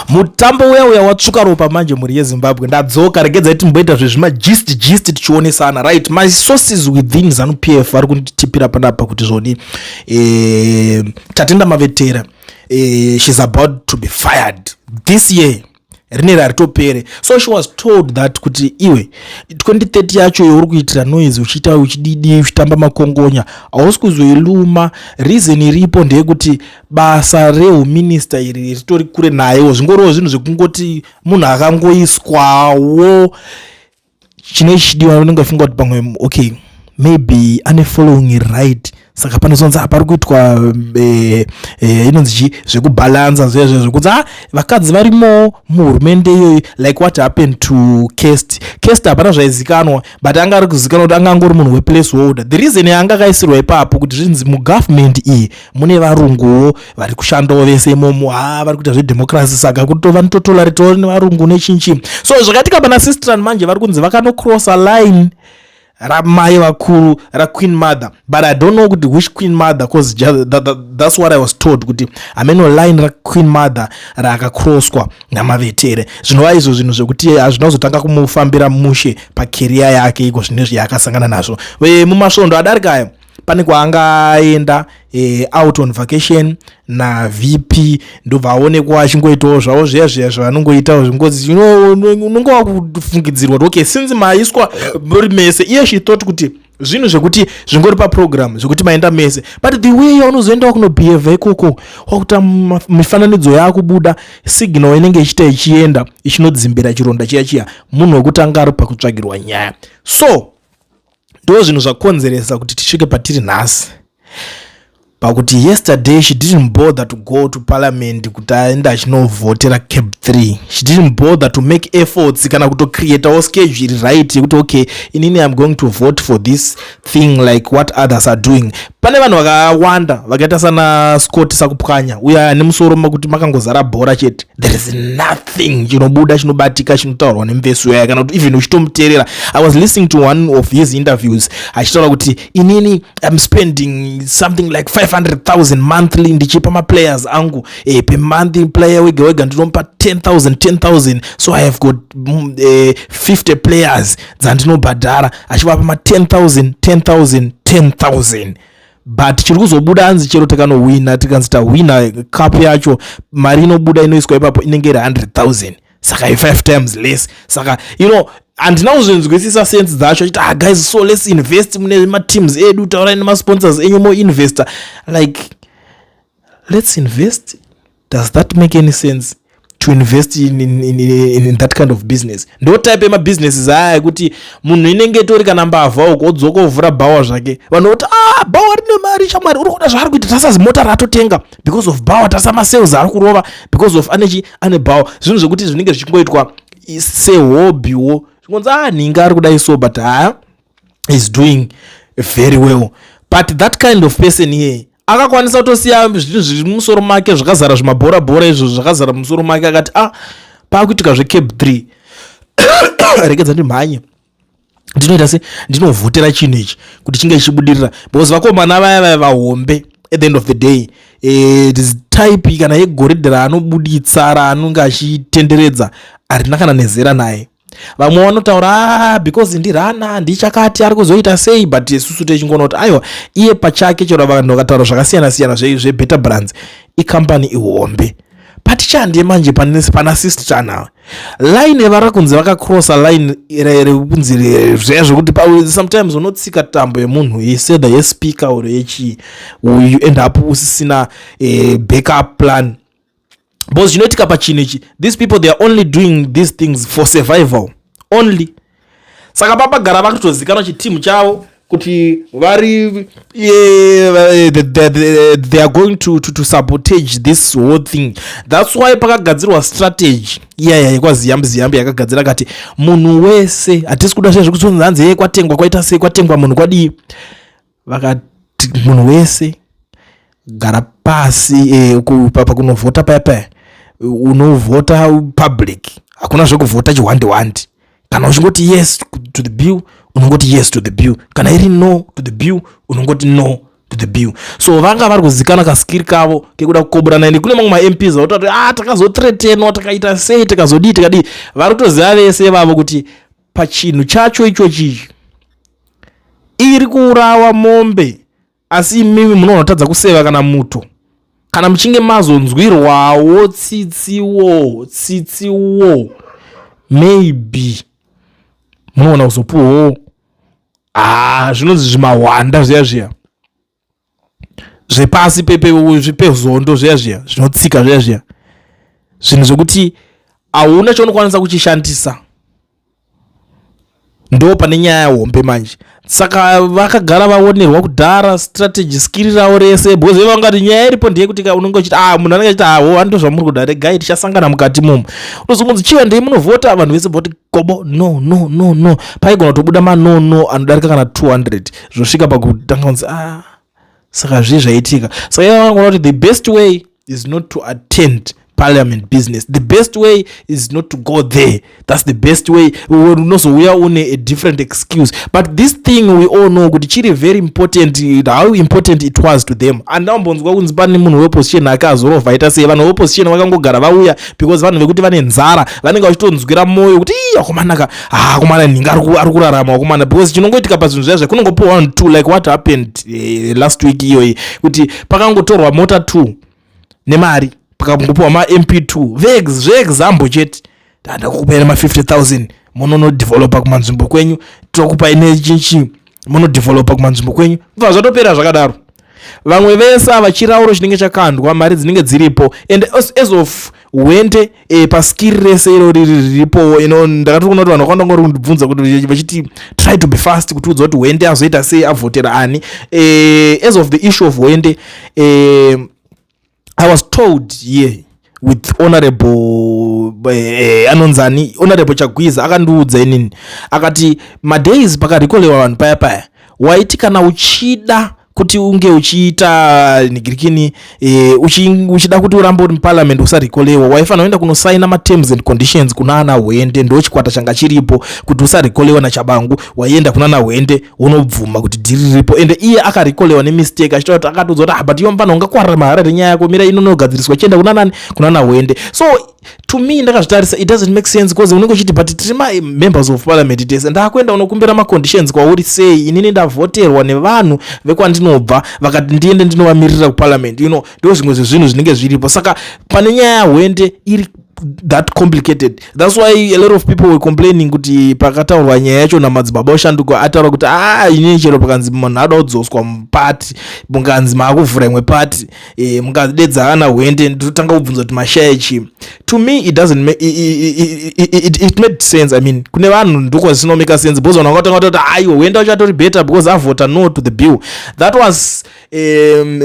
mutambo uya watsvuka ropa manje muri yeZimbabwe ndadzoka regedza kuti mboita zvezvimagist tichionesana right. My sources within ZANUPF vari kunditipira panapa kuti zvoni Tatenda Mavetera she's about to be fired this year rine raritopere. So she was told that kuti iwe 2030 yacho yauri kuitira noise uchiita uchididi uchitamba makongonya hausi kuzoiluma. Reason iripo ndeyekuti basa rehuminista iri ritori kure nayewo zvingoriwo zvinhu zvekungoti munhu akangoiswawo chine chidiwa unenge afunga kuti pamwe okay maybe ane following right saka pane zonzi apari kuitwa inonzi zvekubalansa zvezvo zvokunzi vakadzi varimo muhurumende iyoyo like what happened to Kest hapana zvaizikanwa but anga ari kuzikanwa kuti anga angori munhu weplace holder. The reason yanga akaisirwa ipapo kuti zvinzi mugovernment iyi mune varunguwo vari kushandawo vese imomo vari kuita zvedemocracy saka kuti vanototola ritori nevarungu nechinchi. So zvakatika pana sistran manje vari kunzi vakanocrossa line ramai vakuru raqueen mother but I don't know kuti which queen mother because that's what I was told kuti ameno line raqueen mother rakacrosswa namavetere. Zvinova izvo zvinhu zvekuti hazvinazotanga kumufambira Mushe pacareer yake iko zvinezvi yakasangana nazvo mumasvondo adarikayo. Pane kwaangaenda out on vacation na VP ndobva aonekwa achingoitawo zvavo zviya zvavanongoitawo zvingozi unonge wakufungidzirwa kuti okay since maiswa muri mese iye she thought kuti zvinhu zvekuti zvingori paprogram zvekuti maenda mese but the way yaunozoenda kunobehave ikoko wakuta mifananidzo yakubuda signal inenge ichita ichienda ichinodzimbira chironda chiya munhu wekutanga ari pakutsvagirwa nyaya. So ndo zvinhu zvakonzeresa kuti tisvike patiri nhasi pakuti yesterday she didn't bother to go to parliament kuti aenda achinovhotera cap 3. She didn't bother to make efforts kana kutocreatawo schedule right yekuti okay inini I'm going to vote for this thing like what others are doing. Pane vanhu vakawanda vakaita sana Scott Sakupwanya uya nemusoro makuti makangozara bhora chete. There is nothing chinobuda chinobatika chinotaurwa nemvesi uya kana kuti even uchitomuteerera. I was listening to one of his interviews achitaura kuti inini I'm spending something like 500,000 monthly ndichipa maplayers angu per month player wega ndinomupa 10,000 so I have got 50 players dzandinobhadhara achivapa ma 10,000 but chiri kuzobuda anzi chero takanowina tikanzi tawina cup yacho mari inobuda inoiswa ipapo inenge iri 100,000 saka i5 times less saka andinazvinzwisisa sense dzacho achiti guys so let's invest mune mateams edu taurai nemasponsors enyu mo investor like let's invest. Does that make any sense to invest in that kind of business? Ndo type ema businesses aya kuti munhu inenge tori kana mbavha ukodzoka ovhura bhawa zvake vanhu voti bhawa rine mari chamwari uri kuda zvaari kuita tasazi mota ratotenga because of bhawa tasama sales ari kurova because of ane bhawa zvinhu zvekuti zvinenge zvichingoitwa sehobbywo zvingonzi ninga ari kudai so but is doing very well but that kind of person here akakwanisa kutosiya zvinhu zviri musoro make zvakazara zvimabhora izvo zvakazara musoro make akati pakuitika zvecap 3 regedza ndimhanye ndinoita se ndinovhotera chinhu ichi kuti chinge chichibudirira because vakomana vaya vahombe at the end of the day type kana yegoridhe raanobuditsa raanonge achitenderedza harina kana nezera naye. Vamwe vanotaura because ndirana ndichakati ari kuzoita sei but isusu techingoona kuti aiwa iye pachake chero vanhu vakataura zvakasiyana zvebetter brands ikampani ihombe but chande manje pana sister nawe line vara kunzi vakacrossa line rekunzi zvezvo kuti sometimes unotsika tambo yemunhu yeseda yespeaker or yechi you end up usisina backup plan. Because zvinoitika pachinichi these people they are only doing these things for survival only. Saka papagara vakatozikanwa chitimu chavo kuti vari they are going to sabotage this whole thing. That's why pakagadzirwa strategy yekwaziyambi yakagadzira kati munhu wese hatisi kuda zvezvekuti hanzi kwatengwa kwaita sei kwatengwa munhu kwadii vakati munhu wese gara pasi pakunovhota paya unovhota public hakuna zvekuvhota chihwandi kana uchingoti yes to the bill unongoti yes to the bill kana iri no to the bill unongoti no to the bill. So vanga vari kuzikana kaskiri kavo kekuda kukoborana ende kune mamwe ma-MPs ototi takazothreatenwa takaita sei takazodii takadii vari kutoziva vese vavo kuti pachinhu chacho ichochi iri kuurawa mombe asi imimi munonotadza kuseva kana muto kana muchinge mazonzwirwawo tsitsiwo maybe munoona kuzopuwawo zvinonzi zvimahwanda zviya zvepasi pezondo zviya zvinotsika zviya zvinhu zvokuti hauna chaunokwanisa kuchishandisa. Ndo pane nyaya hombe manje. Saka vakagara vaonerwa kudhara strategy skill ravo rese bhozi vangati nyaya iripo ndeyekuti unenge uchiti munhu anenge achiti wando zvamuri kudhara gai tichasangana mukati momo. Unozongonzi chiva ndei munovhota vanhu vese boti gobo no paigona kutobuda manono anodarika kana 200 zvosvika pakutanga kunzi saka zviye zvaitika. Saka vangona kuti the best way is not to attend parliament business. The best way is not to go there. That's the best way. We are on a different excuse. But this thing we all know kuti chiri very important, how important it was to them. And now mbonzwa kunzi pane munhu weposition akazorova ita sei vanhu weposition vakangogara vauya because vanhu vekuti vane nzara vanenge vachitonzwira moyo kuti akomanaka akomana ninga ari kurarama akomana because chinongoitika pazvinhu zvazvo kunongopuwa 1 2 like what happened last week iyoyi kuti pakangotorwa mota 2 nemari pakambopuwa ma-MP2 veexample chete ndakukupai ma-50,000 munonodevelopa kumanzvimbo kwenyu tokupai nechinchi munodevelopa kumanzvimbo kwenyu bva zvatopera zvakadaro. Vamwe vese vachirauro chinenge chakandwa mari dzinenge dziripo and as of wende paskiri rese iro riripo ndakati kuona kuti vanhu vakawanda ngori kundibvunza kuti vachiti try to be fast kuti udza kuti wende azoita sei avhotera ani. As of the issue of wende I was told here with honorable anonzani honorable Chagwiza akandiudza inini akati madays pakarikolewa vanhu paya waiti kana uchida kuti unge uchiita nigirikini uchida kuti urambe uri muparliament usarikolewa waifanira kuenda kunosaina ma-terms and conditions kuna ana Hwende ndo chikwata changa chiripo kuti usarikolewa naChabangu waienda kuna ana Hwende unobvuma kuti dhiri riripo ende iye akarikolewa nemistake achitaura kuti akatodza kuti but iwe mpano ungakwarira mahara renyaya yako mira inonogadziriswa chienda kuna nani kuna ana Hwende. So to me ndakazvitarisa it doesn't make sense because unenge uchiti but tiri members of parliament tese ndakuenda unokumbira ma-conditions kwauri sei inini ndavhoterwa nevanhu vekwandinobva vakati ndiende ndinovamirira kuparliament ndo zvimwe zvezvinhu zvinenge zviripo. Saka pane nyaya yaHwende iri that complicated. That's why a lot of people were complaining kuti pakataurwa nyaya yacho namadzibaba oshanduka ataura kuti inini chero pakanzi munhu ada kudzoswa mupati munganzi maakuvhura imwe pati mukadedza ana Hwende ndotanga kubvunza kuti mashaya chi. To me it doesn't make it made sense. I mean kune vanhu ndiko zvisino make sense because vanhu vakatanga kuti Hwende achatori better because avota no to the bill. That was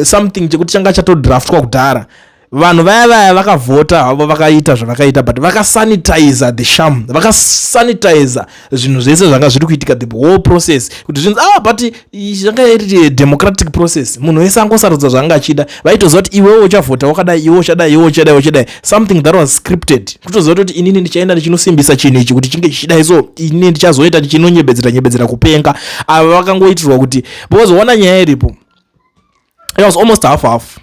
something chekuti changa chatodraftwa kudhara. Vanhu vaya vakavhota havo vakaita zvavakaita but vakasanitize the sham vakasanitize zvinhu zvese zvanga zviri kuitika the whole process kuti zvinzi but zvanga iri democratic process munhu wese angosarudza zvanga achida vaitoziva kuti iwewe uchavhota wakadai iwe uchadai something that was scripted kutoziva kuti inini ndichaenda ndichinosimbisa chinhu ichi kuti chinge chichidai so inini ndichazoita ndichinonyebedzera kupenga ava vakangoitirwa kuti because wana nyaya iripo it was almost half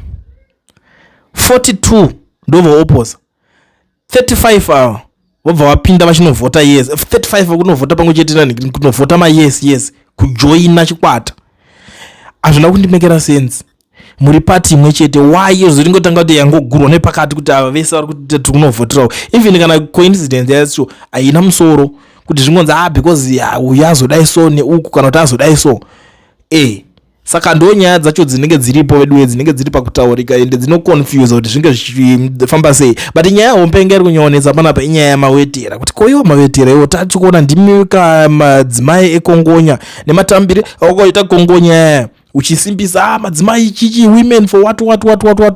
42 ndova oposa 35 vobva vapinda vachinovhota yes 35 kunovhota pamwe chete kunovhota yes kujoina chikwata hazvina kundimekera sense muri pati imwe chete why zviringotanga kuti yangogurwa nepakati kuti ava vese vari kuti tikunovhoterawo even kana coincidence yacho haina musoro kuti zvingonzi because uyu azodai so neuku kana kuti azodai so saka ndo nyaya dzacho dzinenge dziripo veduwe dzinenge dziri pakutaurika ende dzinoconfuse kuti zvinge zvichifamba sei but nyaya hompenga iri kunyaonesa panapa inyaya yamawetera kuti koiwa mawetera iwo tachikuona ndimi madzimai ekongonya nematambire aukaita kongonya uchisimbisa madzimai chichi women for what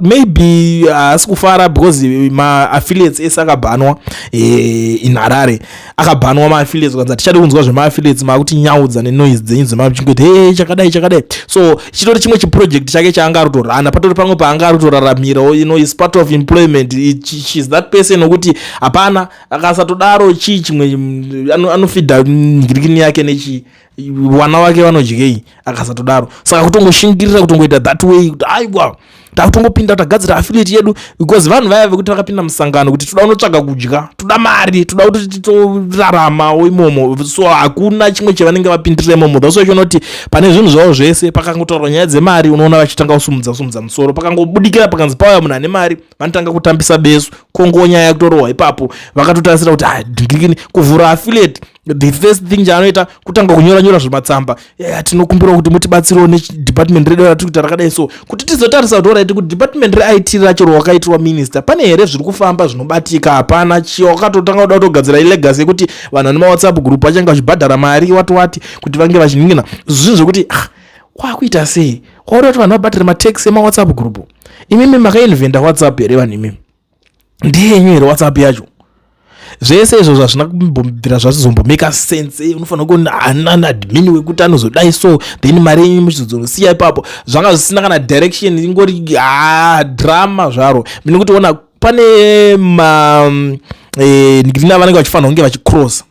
maybe asikufara because ma-affiliates ese akabhanwa in Harare akabhanwa ma-affiliates kanza tichade kunzwa zvema-affiliates makuti nyaudza nenoise dzenyu dzemachingoti chakadai so chitori chimwe chiproject chake chaanga ari kutorana patori pamwe paanga ari kutoraramira is part of employment she's that person okuti hapana akasatodaro chimwe anofidha ngirikini yake vana vake vanodyei akasatodaro. Saka kutongoshingirira kutongoita that way kuti aiwa takutongopinda tagadzira affiliate yedu because vanhu vaya vekuti vakapinda musangano kuti toda unotsvaga kudya, toda mari, toda kuti titoraramawo imomo, so hakuna chimwe chavanenge vapindirira imomo. That's why chinoti pane zvinhu zvavo zvese pakangotaurwa nyaya dzemari unoona vachitanga kusumudza musoro, pakangobudikira pakanzi pauya munhu ane mari vanotanga kutambisa besu, kongonya yakutorohwa ipapo vakatotarisira kuti ndingikini kuvhura affiliate. The first thing chaanoita kutanga kunyora zvimatsamba, tinokumbira kuti mutibatsirewo nedepartment redu ratiri kuita rakadai, so kuti tizotarisa kuti oraiti kuti department reIT racho rwakaitirwa minister pane here zviri kufamba zvinobatika. Hapana. Wakatotanga kuda kutogadzira ilegacy yekuti vanhu vane mawhatsapp group vachange vachibhadhara mari wati kuti vange vachiningina zvinhu zvekuti kwakuita sei, kwakuda kuti vanhu vabhadhare matax emawhatsapp group. Imimi makainvenda whatsapp here vanhu, imimi ndiyenyu here whatsapp yacho. Zvese izvo zvazvina kumbobvira zvachizombomeka sense. Unofanira kuona ana admin wekuti anozodai so then mari yenyu muchizonosiya ipapo, zvanga zvisina kana direction, ingori drama zvaro. Mini kuti ona pane ndikina vanenge vachifanira kunge vachicross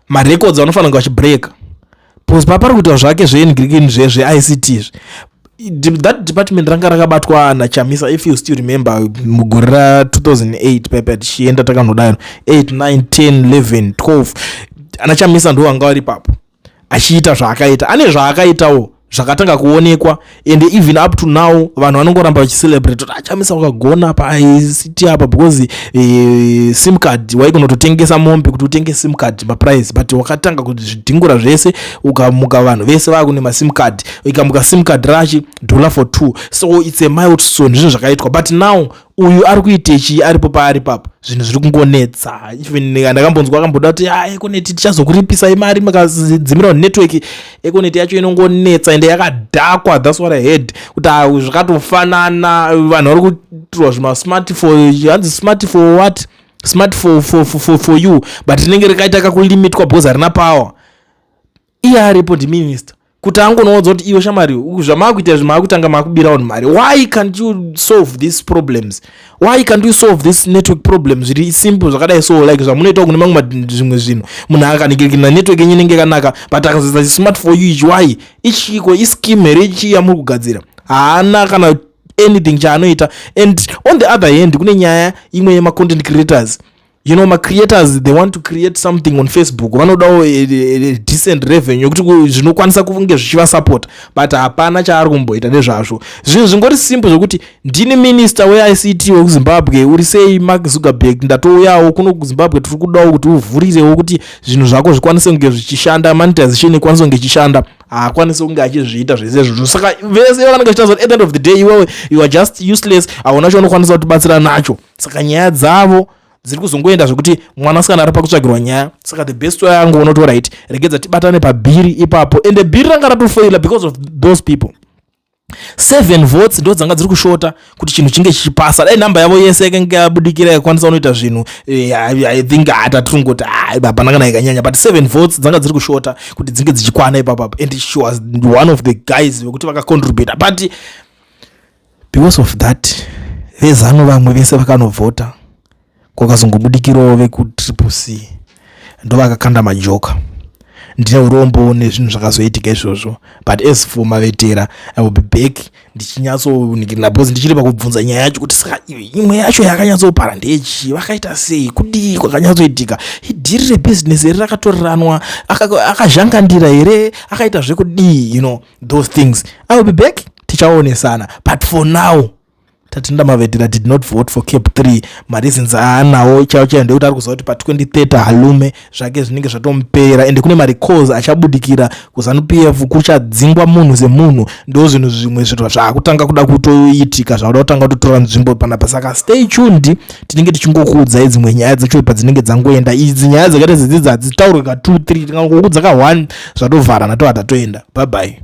marecords vanofanira kunge vachibreak because papari kuita zvake zveingirikini zveICT. That department ranga rakabatwa naChamisa, if you still remember, mugore ra 2008 pepe tichienda takanodaro 8 9 10 11 12 anaChamisa ndo anga ari papo achiita zvaakaita, ane zvaakaitawo zvakatanga kuonekwa, and even up to now vanhu vanongoramba vachicelebrate kuti aChamisa wakagona paICT apa because sim card waikunototengesa mombe kuti utenge sim card maprice, but wakatanga kuti zvidhingura zvese ukamuka vanhu vese vakune masim card, ikamuka sim card rachi $4, so it's a milestone zvinhu zvakaitwa. But now uyu ari kuitechi aripo paari papo zvinhu zviri kungonetsa. Even ndakambonzwa akamboda kuti ekoneti tichazokuripisa imari makadzimira network, ekoneti yacho inongonetsa ende yakadhakwa. That's what I heard kuti zvakatofanana vanhu vari kutirwa zvima smart for what, smart for you, but rinenge rikaita kakulimitwa because harina power. Iye aripo ndiminister kuti angonoudza kuti iwe shamari zvamakuita zvimakutanga makubira vanhu mari. Why can't you solve these problems? Why can't you solve this network problems? Zviri simple zvakadai so like zvamunoita kune mamwe zvimwe zvinhu munhu akanikirikina network yenyu inenge yakanaka, but akazoita smart for you ichi why ichiko ischeme here ichi yamuri kugadzira haana kana anything chaanoita. And on the other hand kune nyaya imwe yema content creators, you know, creators, they want to create something on Facebook, vanodawo a decent revenue kuti zvinokwanisa kunge zvichiva support, but hapana chaari kumboita nezvazvo. Zvinhu zvingori simple zvokuti ndini minister weICT wekuZimbabwe, uri sei Mark Zuckerberg, ndatouyawo kuno kuZimbabwe, tiri kudawo kuti uvhurirewo kuti zvinhu zvako zvikwanise kunge zvichishanda, monetization ikwanise kunge ichishanda. Haakwanise kunge achizviita zvese izvozvo. Saka vese vanenge vachitaura at the end of the day iwewe you are just useless, hauna chaunokwanisa kutibatsira nacho. Saka nyaya dzavo dziri kuzongoenda zvokuti mwanasikana ari pakutsvagirwa nyaya. Saka the best way yangu unoti right, regedza tibatane pabhiri ipapo, and the bhiri ranga ratofaila because of those people. 7 votes ndo dzanga dziri kushota kuti chinhu chinge chichipasa. Dai namba yavo yese yakanga yabudikira yakwanisa unoita zvinhu, I think ataturungoti hapana kana ikanyanya, but 7 votes dzanga dziri kushota kuti dzinge dzichikwana ipapo, and she was one of the guys vekuti vakacontribute. But because of that vezano vamwe vese vakanovhota, kwakazongobudikirawo vekuTCC ndo vakakanda majoka. Ndine urombo nezvinhu zvakazoitika izvozvo, but as for mavetera I will be back ndichinyatsonikirira because ndichiri pakubvunza nyaya yacho kuti saka imwe yacho yakanyatsopara ndechi, vakaita sei, kudii kwakanyatsoitika, idhiri rebusiness here rakatoreranwa, akazhangandira here, akaita zvekudii, you know those things. I will be back, tichaonesana, but for now tatinda mavetera did not vote for cap 3. Mareasons aanawo chaiwo chaiwo ndekuti ari kuziva kuti pa2030 halume zvake zvinenge zvatomupera, ende kune marecalls achabudikira kuZanuPF kuchadzingwa munhu semunhu. Ndo zvinhu zvimwe zviro zvaakutanga kuda kutoitika zvakuda kutanga kutotora nzvimbo panapa. Saka stay tuned, tinenge tichingokuudzai dzimwe nyaya dzacho padzinenge dzangoenda. Idzi nyaya dzakaita sedzidzi hadzitaurwe ka 2 3, tingangokuudza ka 1 zvatovhara nato hatatoenda. Bye bye.